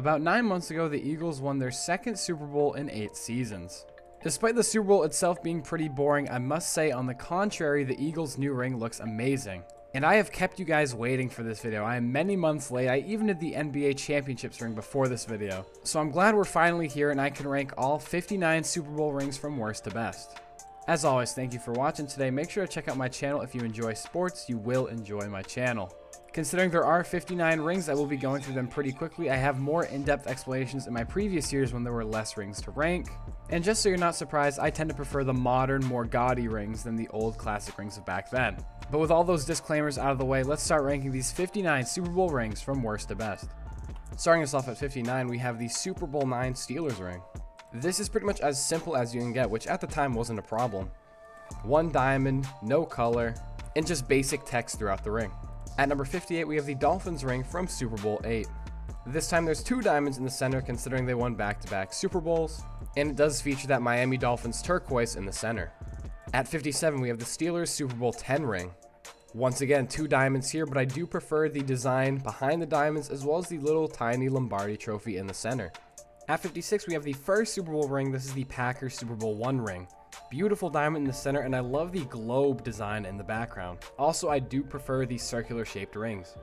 About 9 months ago, the Eagles won their second Super Bowl in 8 seasons. Despite the Super Bowl itself being pretty boring, I must say, on the contrary, the Eagles' new ring looks amazing. And I have kept you guys waiting for this video. I am many months late. I even did the NBA Championships ring before this video. So I'm glad we're finally here and I can rank all 59 Super Bowl rings from worst to best. As always, thank you for watching today. Make sure to check out my channel if you enjoy sports. You will enjoy my channel. Considering there are 59 rings, I will be going through them pretty quickly. I have more in-depth explanations in my previous years when there were less rings to rank. And just so you're not surprised, I tend to prefer the modern, more gaudy rings than the old classic rings of back then. But with all those disclaimers out of the way, let's start ranking these 59 Super Bowl rings from worst to best. Starting us off at 59, we have the Super Bowl IX Steelers ring. This is pretty much as simple as you can get, which at the time wasn't a problem. One diamond, no color, and just basic text throughout the ring. At number 58, we have the Dolphins ring from Super Bowl VIII. This time there's 2 diamonds in the center considering they won back-to-back Super Bowls, and it does feature that Miami Dolphins turquoise in the center. At 57, we have the Steelers Super Bowl X ring. Once again, 2 diamonds here, but I do prefer the design behind the diamonds as well as the little tiny Lombardi trophy in the center. At 56, we have the first Super Bowl ring. This is the Packers Super Bowl I ring. Beautiful diamond in the center, and I love the globe design in the background. Also, I do prefer the circular shaped rings.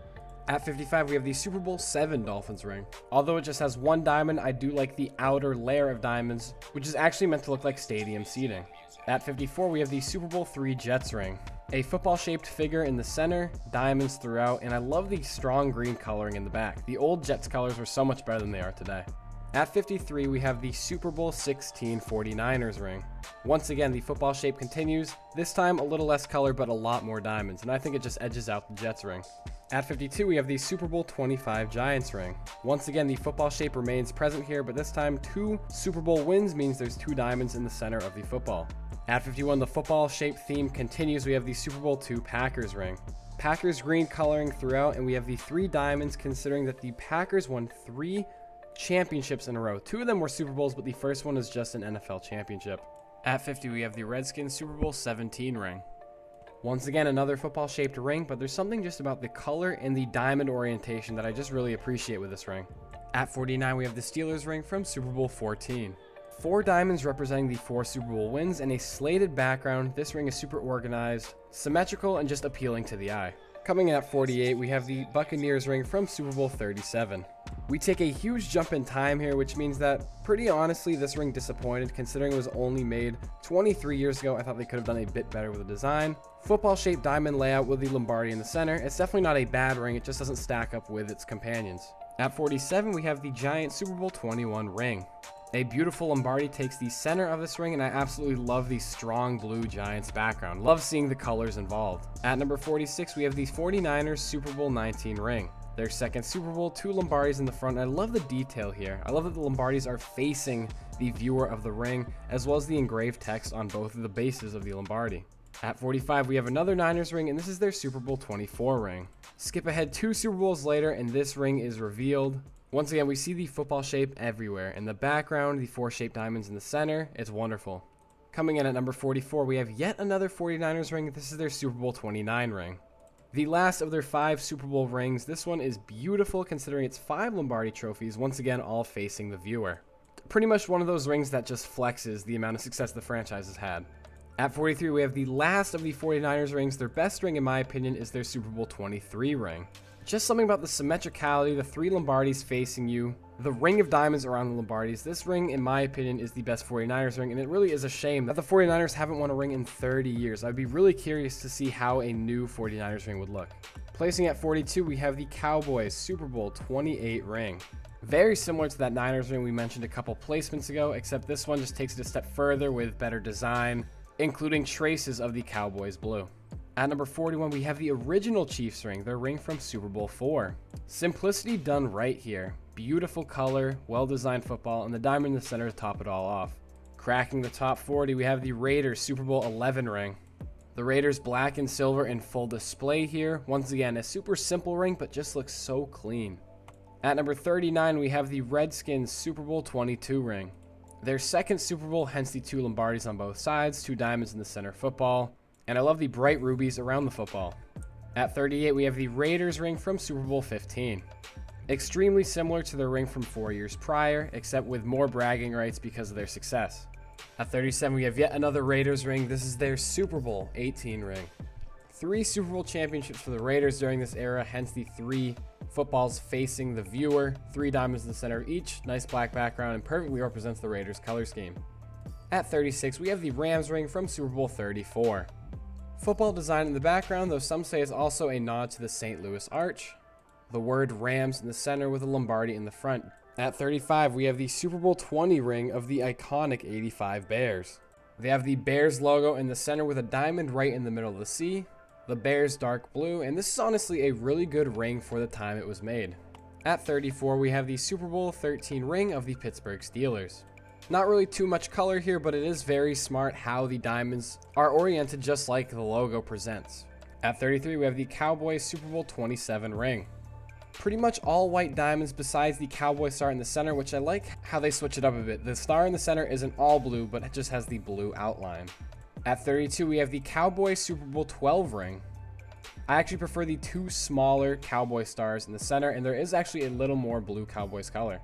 At 55, we have the Super Bowl VII Dolphins ring. Although it just has 1 diamond, I do like the outer layer of diamonds, which is actually meant to look like stadium seating. At 54, we have the Super Bowl III Jets ring. A football-shaped figure in the center, diamonds throughout, and I love the strong green coloring in the back. The old Jets colors were so much better than they are today. At 53, we have the Super Bowl XVI 49ers ring. Once again, the football shape continues, this time a little less color but a lot more diamonds, and I think it just edges out the Jets ring. At 52, we have the Super Bowl XXV Giants ring. Once again, the football shape remains present here, but this time 2 Super Bowl wins means there's 2 diamonds in the center of the football. At 51, the football shape theme continues. We have the Super Bowl II Packers ring. Packers green coloring throughout, and we have the 3 diamonds considering that the Packers won 3 championships in a row. 2 of them were Super Bowls, but the first one is just an NFL championship. At 50, we have the Redskins Super Bowl XVII ring. Once again, another football shaped ring, but there's something just about the color and the diamond orientation that I just really appreciate with this ring. At 49, we have the Steelers ring from Super Bowl XIV. 4 diamonds representing the 4 Super Bowl wins and a slated background. This ring is super organized, symmetrical, and just appealing to the eye. Coming in at 48, we have the Buccaneers ring from Super Bowl XXXVII. We take a huge jump in time here, which means that, pretty honestly, this ring disappointed considering it was only made 23 years ago. I thought they could have done a bit better with the design. Football-shaped diamond layout with the Lombardi in the center. It's definitely not a bad ring, it just doesn't stack up with its companions. At 47, we have the Giant Super Bowl XXI ring. A beautiful Lombardi takes the center of this ring, and I absolutely love the strong blue Giants background. Love seeing the colors involved. At number 46, we have the 49ers Super Bowl XIX ring. Their second Super Bowl, 2 Lombardis in the front. I love the detail here. I love that the Lombardis are facing the viewer of the ring, as well as the engraved text on both of the bases of the Lombardi. At 45, we have another Niners ring, and this is their Super Bowl XXIV ring. Skip ahead 2 Super Bowls later, and this ring is revealed. Once again, we see the football shape everywhere. In the background, the 4 shaped diamonds in the center. It's wonderful. Coming in at number 44, we have yet another 49ers ring. This is their Super Bowl XXIX ring. The last of their 5 Super Bowl rings. This one is beautiful considering it's 5 Lombardi trophies, once again all facing the viewer. Pretty much one of those rings that just flexes the amount of success the franchise has had. At 43, we have the last of the 49ers rings. Their best ring, in my opinion, is their Super Bowl XXIII ring. Just something about the symmetricality, the 3 Lombardis facing you, the ring of diamonds around the Lombardis. This ring, in my opinion, is the best 49ers ring, and it really is a shame that the 49ers haven't won a ring in 30 years. I'd be really curious to see how a new 49ers ring would look. Placing at 42, we have the Cowboys Super Bowl XXVIII ring. Very similar to that Niners ring we mentioned a couple placements ago, except this one just takes it a step further with better design, including traces of the Cowboys blue. At number 41, we have the original Chiefs ring, their ring from Super Bowl IV. Simplicity done right here. Beautiful color, well-designed football, and the diamond in the center to top it all off. Cracking the top 40, we have the Raiders Super Bowl XI ring. The Raiders black and silver in full display here. Once again, a super simple ring, but just looks so clean. At number 39, we have the Redskins Super Bowl XXII ring. Their second Super Bowl, hence the 2 Lombardis on both sides, 2 diamonds in the center football. And I love the bright rubies around the football. At 38, we have the Raiders ring from Super Bowl XV. Extremely similar to their ring from 4 years prior, except with more bragging rights because of their success. At 37, we have yet another Raiders ring. This is their Super Bowl 18 ring. 3 Super Bowl championships for the Raiders during this era, hence the 3 footballs facing the viewer, 3 diamonds in the center of each, nice black background, and perfectly represents the Raiders color scheme. At 36, we have the Rams ring from Super Bowl 34. Football design in the background, though some say it's also a nod to the St. Louis Arch. The word Rams in the center with a Lombardi in the front. At 35, we have the Super Bowl 20 ring of the iconic 85 Bears. They have the Bears logo in the center with a diamond right in the middle of the C, the Bears dark blue, and this is honestly a really good ring for the time it was made. At 34, we have the Super Bowl 13 ring of the Pittsburgh Steelers. Not really too much color here, but it is very smart how the diamonds are oriented just like the logo presents. At 33, we have the Cowboys Super Bowl 27 ring. Pretty much all white diamonds besides the Cowboy star in the center, which I like how they switch it up a bit. The star in the center isn't all blue, but it just has the blue outline. At 32, we have the Cowboy Super Bowl 12 ring. I actually prefer the 2 smaller Cowboy stars in the center, and there is actually a little more blue Cowboys color.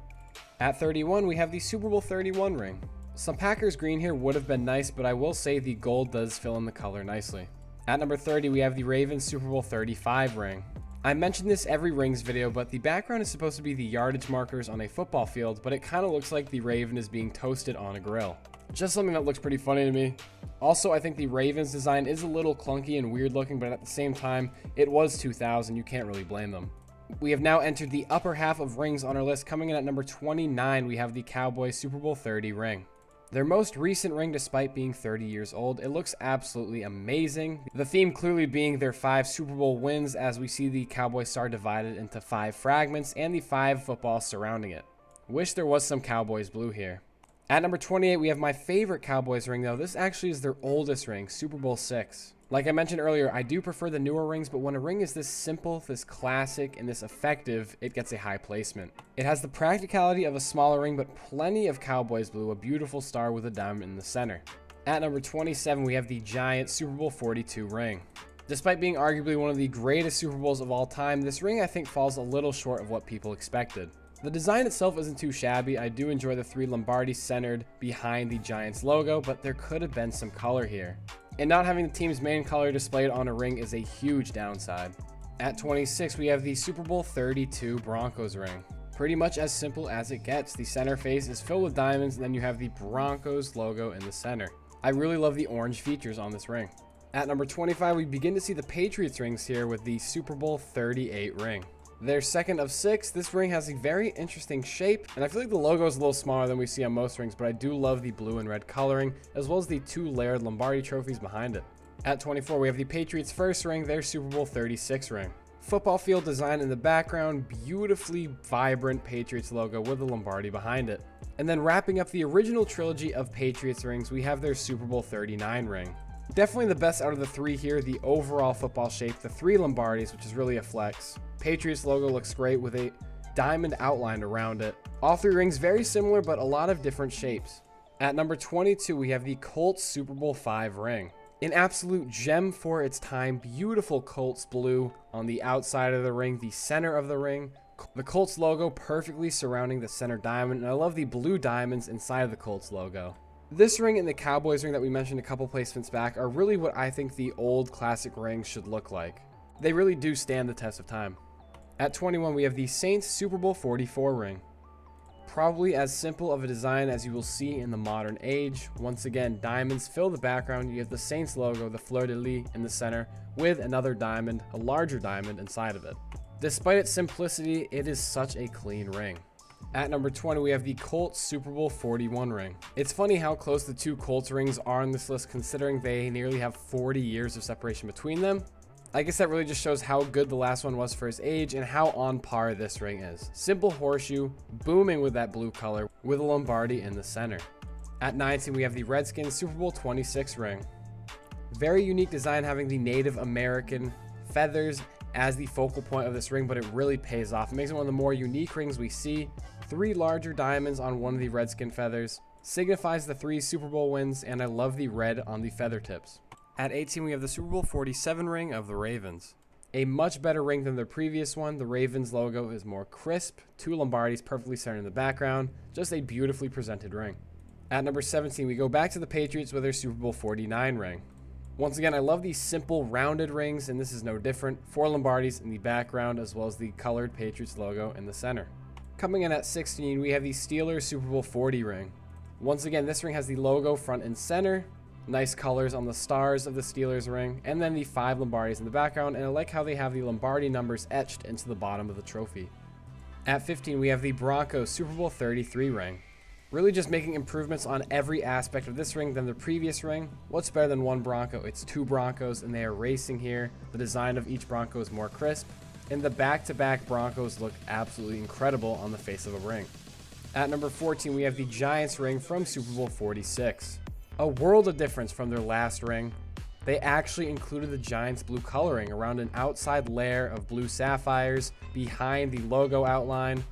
At 31, we have the Super Bowl 31 ring. Some Packers green here would have been nice, but I will say the gold does fill in the color nicely. At number 30, we have the Ravens Super Bowl 35 ring. I mentioned this every rings video, but the background is supposed to be the yardage markers on a football field, but it kind of looks like the Raven is being toasted on a grill. Just something that looks pretty funny to me. Also, I think the Ravens design is a little clunky and weird looking, but at the same time, it was 2000, you can't really blame them. We have now entered the upper half of rings on our list. Coming in at number 29, we have the Cowboys Super Bowl 30 ring. Their most recent ring, despite being 30 years old, it looks absolutely amazing. The theme clearly being their 5 Super Bowl wins, as we see the Cowboy star divided into 5 fragments and the 5 footballs surrounding it. Wish there was some Cowboys blue here. At number 28, we have my favorite Cowboys ring, though. This actually is their oldest ring, Super Bowl 6. Like I mentioned earlier, I do prefer the newer rings, but when a ring is this simple, this classic, and this effective, it gets a high placement. It has the practicality of a smaller ring, but plenty of Cowboys blue, a beautiful star with a diamond in the center. At number 27, we have the giant Super Bowl 42 ring. Despite being arguably one of the greatest Super Bowls of all time, this ring I think falls a little short of what people expected. The design itself isn't too shabby. I do enjoy the 3 Lombardis centered behind the Giants logo, but there could have been some color here. And not having the team's main color displayed on a ring is a huge downside. At 26, we have the Super Bowl 32 Broncos ring. Pretty much as simple as it gets. The center face is filled with diamonds, and then you have the Broncos logo in the center. I really love the orange features on this ring. At number 25, we begin to see the Patriots rings here with the Super Bowl 38 ring. Their second of 6, this ring has a very interesting shape, and I feel like the logo is a little smaller than we see on most rings, but I do love the blue and red coloring, as well as the 2 layered Lombardi trophies behind it. At 24, we have the Patriots' first ring, their Super Bowl 36 ring. Football field design in the background, beautifully vibrant Patriots logo with the Lombardi behind it. And then wrapping up the original trilogy of Patriots rings, we have their Super Bowl 39 ring. Definitely the best out of the 3 here, the overall football shape, the 3 Lombardis, which is really a flex. Patriots logo looks great with a diamond outline around it. All 3 rings very similar, but a lot of different shapes. At number 22, we have the Colts Super Bowl 5 ring. An absolute gem for its time, beautiful Colts blue on the outside of the ring, the center of the ring. The Colts logo perfectly surrounding the center diamond, and I love the blue diamonds inside of the Colts logo. This ring and the Cowboys ring that we mentioned a couple placements back are really what I think the old classic rings should look like. They really do stand the test of time. At 21, we have the Saints Super Bowl 44 ring. Probably as simple of a design as you will see in the modern age. Once again, diamonds fill the background. You have the Saints logo, the fleur-de-lis in the center, with another diamond, a larger diamond inside of it. Despite its simplicity, it is such a clean ring. At number 20, we have the Colts Super Bowl 41 ring. It's funny how close the 2 Colts rings are on this list, considering they nearly have 40 years of separation between them. I guess that really just shows how good the last one was for his age and how on par this ring is. Simple horseshoe, booming with that blue color, with a Lombardi in the center. At 19, we have the Redskins Super Bowl 26 ring. Very unique design, having the Native American feathers as the focal point of this ring, but it really pays off. It makes it one of the more unique rings we see. 3 larger diamonds on one of the Redskin feathers. Signifies the 3 Super Bowl wins, and I love the red on the feather tips. At 18, we have the Super Bowl 47 ring of the Ravens. A much better ring than the previous one. The Ravens logo is more crisp. 2 Lombardis perfectly centered in the background. Just a beautifully presented ring. At number 17, we go back to the Patriots with their Super Bowl 49 ring. Once again, I love these simple rounded rings, and this is no different. 4 Lombardis in the background, as well as the colored Patriots logo in the center. Coming in at 16, we have the Steelers Super Bowl 40 ring. Once again, this ring has the logo front and center. Nice colors on the stars of the Steelers ring, and then the 5 Lombardis in the background, and I like how they have the Lombardi numbers etched into the bottom of the trophy. At 15, we have the Broncos Super Bowl 33 ring. Really just making improvements on every aspect of this ring than the previous ring. What's better than 1 Bronco? It's 2 Broncos, and they are racing here. The design of each Bronco is more crisp, and the back-to-back Broncos look absolutely incredible on the face of a ring. At number 14, we have the Giants ring from Super Bowl 46. A world of difference from their last ring. They actually included the Giants blue coloring around an outside layer of blue sapphires behind the logo outline.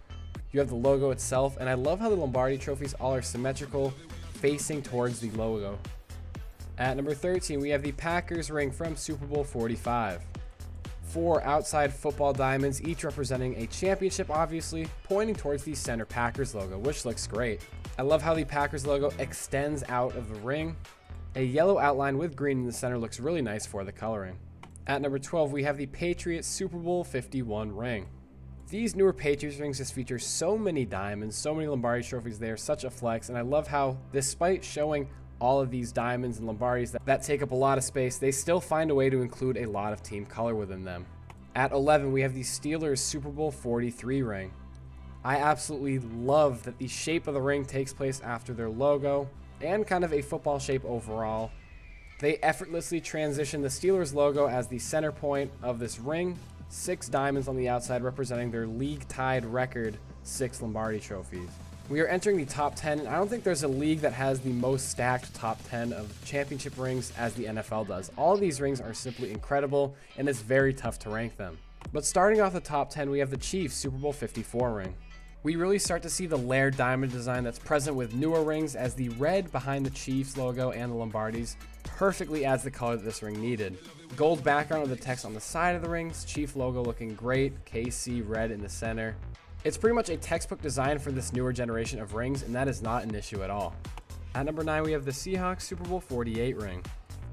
You have the logo itself, and I love how the Lombardi trophies all are symmetrical, facing towards the logo. At number 13, we have the Packers ring from Super Bowl 45. 4 outside football diamonds, each representing a championship, obviously, pointing towards the center Packers logo, which looks great. I love how the Packers logo extends out of the ring. A yellow outline with green in the center looks really nice for the coloring. At number 12, we have the Patriots Super Bowl 51 ring. These newer Patriots rings just feature so many diamonds, so many Lombardi trophies. They are such a flex, and I love how, despite showing all of these diamonds and Lombardis that take up a lot of space, they still find a way to include a lot of team color within them. At 11, we have the Steelers Super Bowl 43 ring. I absolutely love that the shape of the ring takes place after their logo, and kind of a football shape overall. They effortlessly transition the Steelers logo as the center point of this ring. 6 diamonds on the outside representing their league-tied record 6 Lombardi trophies. We are entering the top 10, and I don't think there's a league that has the most stacked top 10 of championship rings as the NFL does. All of these rings are simply incredible, and it's very tough to rank them. But starting off the top 10, we have the Chiefs Super Bowl 54 ring. We really start to see the layered diamond design that's present with newer rings, as the red behind the Chiefs logo and the Lombardis perfectly adds the color that this ring needed. Gold background with the text on the side of the rings, Chief logo looking great, KC red in the center. It's pretty much a textbook design for this newer generation of rings, and that is not an issue at all. At number 9, we have the Seahawks Super Bowl 48 ring.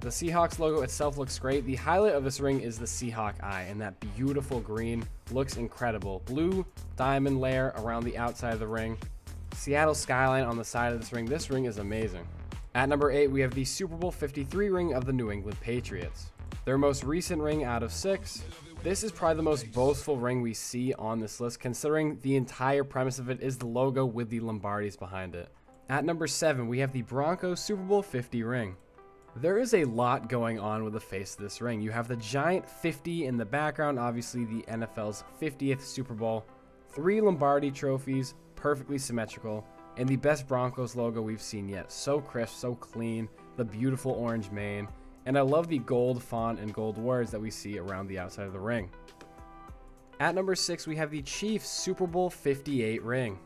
The Seahawks logo itself looks great. The highlight of this ring is the Seahawk eye, and that beautiful green looks incredible. Blue diamond layer around the outside of the ring. Seattle skyline on the side of this ring. This ring is amazing. At number 8, we have the Super Bowl 53 ring of the New England Patriots. Their most recent ring out of 6. This is probably the most boastful ring we see on this list, considering the entire premise of it is the logo with the Lombardis behind it. At number 7, we have the Broncos Super Bowl 50 ring. There is a lot going on with the face of this ring. You have the giant 50 in the background, obviously the NFL's 50th Super Bowl. 3 Lombardi trophies, perfectly symmetrical, and the best Broncos logo we've seen yet. So crisp, so clean, the beautiful orange mane, and I love the gold font and gold words that we see around the outside of the ring. At number 6, we have the Chiefs Super Bowl 58 ring.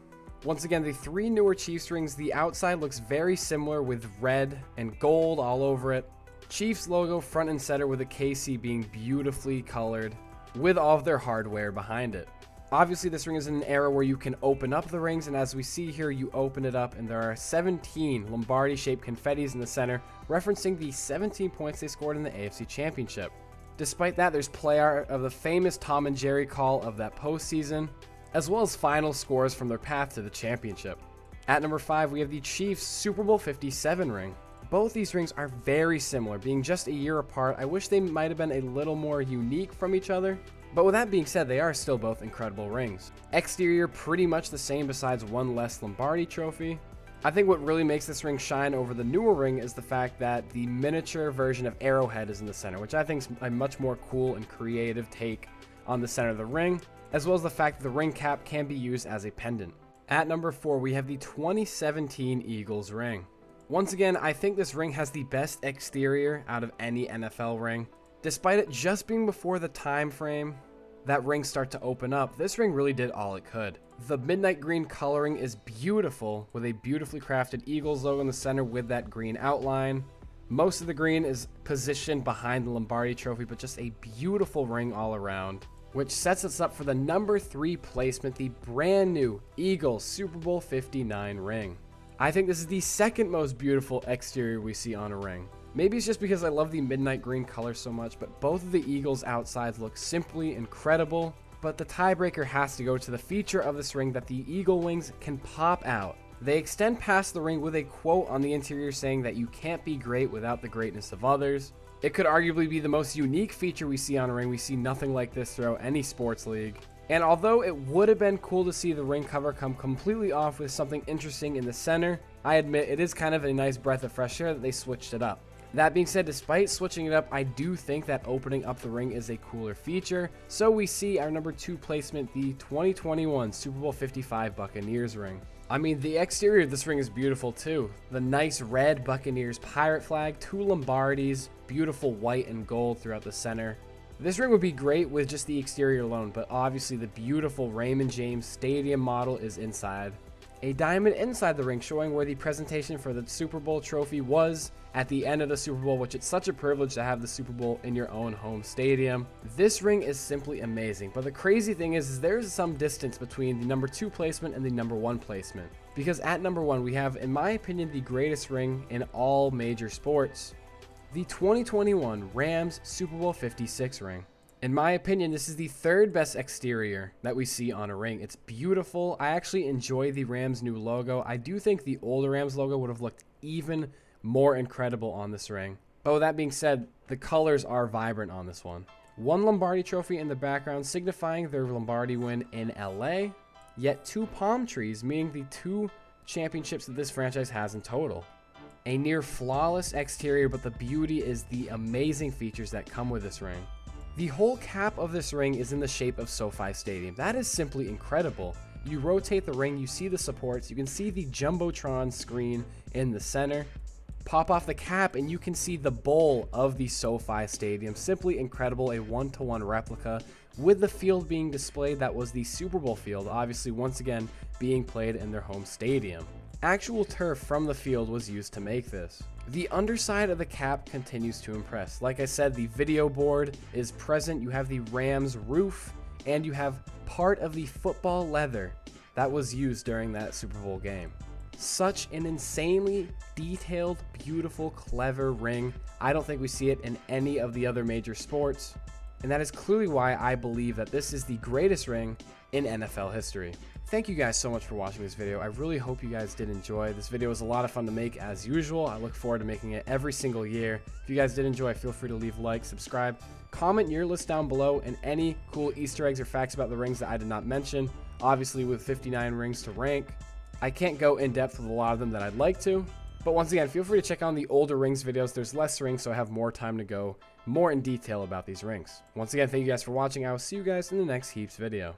Once again, the 3 newer Chiefs rings, the outside looks very similar with red and gold all over it. Chiefs logo front and center with a KC being beautifully colored with all of their hardware behind it. Obviously, this ring is in an era where you can open up the rings, and as we see here, you open it up and there are 17 Lombardi-shaped confettis in the center, referencing the 17 points they scored in the AFC Championship. Despite that, there's play art of the famous Tom and Jerry call of that postseason, as well as final scores from their path to the championship. At number 5, we have the Chiefs Super Bowl 57 ring. Both these rings are very similar, being just a year apart. I wish they might have been a little more unique from each other, but with that being said, they are still both incredible rings. Exterior pretty much the same besides 1 less Lombardi trophy. I think what really makes this ring shine over the newer ring is the fact that the miniature version of Arrowhead is in the center, which I think is a much more cool and creative take on the center of the ring, as well as the fact that the ring cap can be used as a pendant. At number 4, we have the 2017 Eagles ring. Once again, I think this ring has the best exterior out of any NFL ring. Despite it just being before the time frame that rings start to open up, this ring really did all it could. The midnight green coloring is beautiful, with a beautifully crafted Eagles logo in the center with that green outline. Most of the green is positioned behind the Lombardi trophy, but just a beautiful ring all around, which sets us up for the number 3 placement, the brand new Eagles Super Bowl 59 ring. I think this is the second most beautiful exterior we see on a ring. Maybe it's just because I love the midnight green color so much, but both of the Eagles outsides look simply incredible. But the tiebreaker has to go to the feature of this ring, that the eagle wings can pop out. They extend past the ring with a quote on the interior saying that you can't be great without the greatness of others. It could arguably be the most unique feature we see on a ring. We see nothing like this throughout any sports league. And although it would have been cool to see the ring cover come completely off with something interesting in the center, I admit it is kind of a nice breath of fresh air that they switched it up. That being said, despite switching it up, I do think that opening up the ring is a cooler feature. So we see our number 2 placement, the 2021 Super Bowl 55 Buccaneers ring. I mean, the exterior of this ring is beautiful too. The nice red Buccaneers pirate flag, 2 Lombardis, beautiful white and gold throughout the center. This ring would be great with just the exterior alone, but obviously the beautiful Raymond James Stadium model is inside. A diamond inside the ring showing where the presentation for the Super Bowl trophy was at the end of the Super Bowl, which it's such a privilege to have the Super Bowl in your own home stadium. This ring is simply amazing, but the crazy thing is there's some distance between the number 2 placement and the number 1 placement, because at number 1 we have, in my opinion, the greatest ring in all major sports, the 2021 Rams Super Bowl 56 ring. In my opinion, this is the 3rd best exterior that we see on a ring. It's beautiful. I actually enjoy the Rams new logo. I do think the older Rams logo would have looked even more incredible on this ring. Oh, that being said, the colors are vibrant on this one. 1 Lombardi trophy in the background signifying their Lombardi win in LA, yet 2 palm trees, meaning the 2 championships that this franchise has in total. A near flawless exterior, but the beauty is the amazing features that come with this ring. The whole cap of this ring is in the shape of SoFi Stadium. That is simply incredible. You rotate the ring, you see the supports, you can see the Jumbotron screen in the center. Pop off the cap and you can see the bowl of the SoFi Stadium. Simply incredible, a 1-to-1 replica with the field being displayed that was the Super Bowl field, obviously once again being played in their home stadium. Actual turf from the field was used to make this. The underside of the cap continues to impress. Like I said, the video board is present. You have the Rams roof and you have part of the football leather that was used during that Super Bowl game. Such an insanely detailed, beautiful, clever ring. I don't think we see it in any of the other major sports. And that is clearly why I believe that this is the greatest ring in NFL history. Thank you guys so much for watching this video. I really hope you guys did enjoy. This video was a lot of fun to make as usual. I look forward to making it every single year. If you guys did enjoy, feel free to leave a like, subscribe, comment your list down below, and any cool Easter eggs or facts about the rings that I did not mention. Obviously, with 59 rings to rank, I can't go in depth with a lot of them that I'd like to. But once again, feel free to check out the older rings videos. There's less rings, so I have more time to go more in detail about these rings. Once again, thank you guys for watching. I will see you guys in the next Heaps video.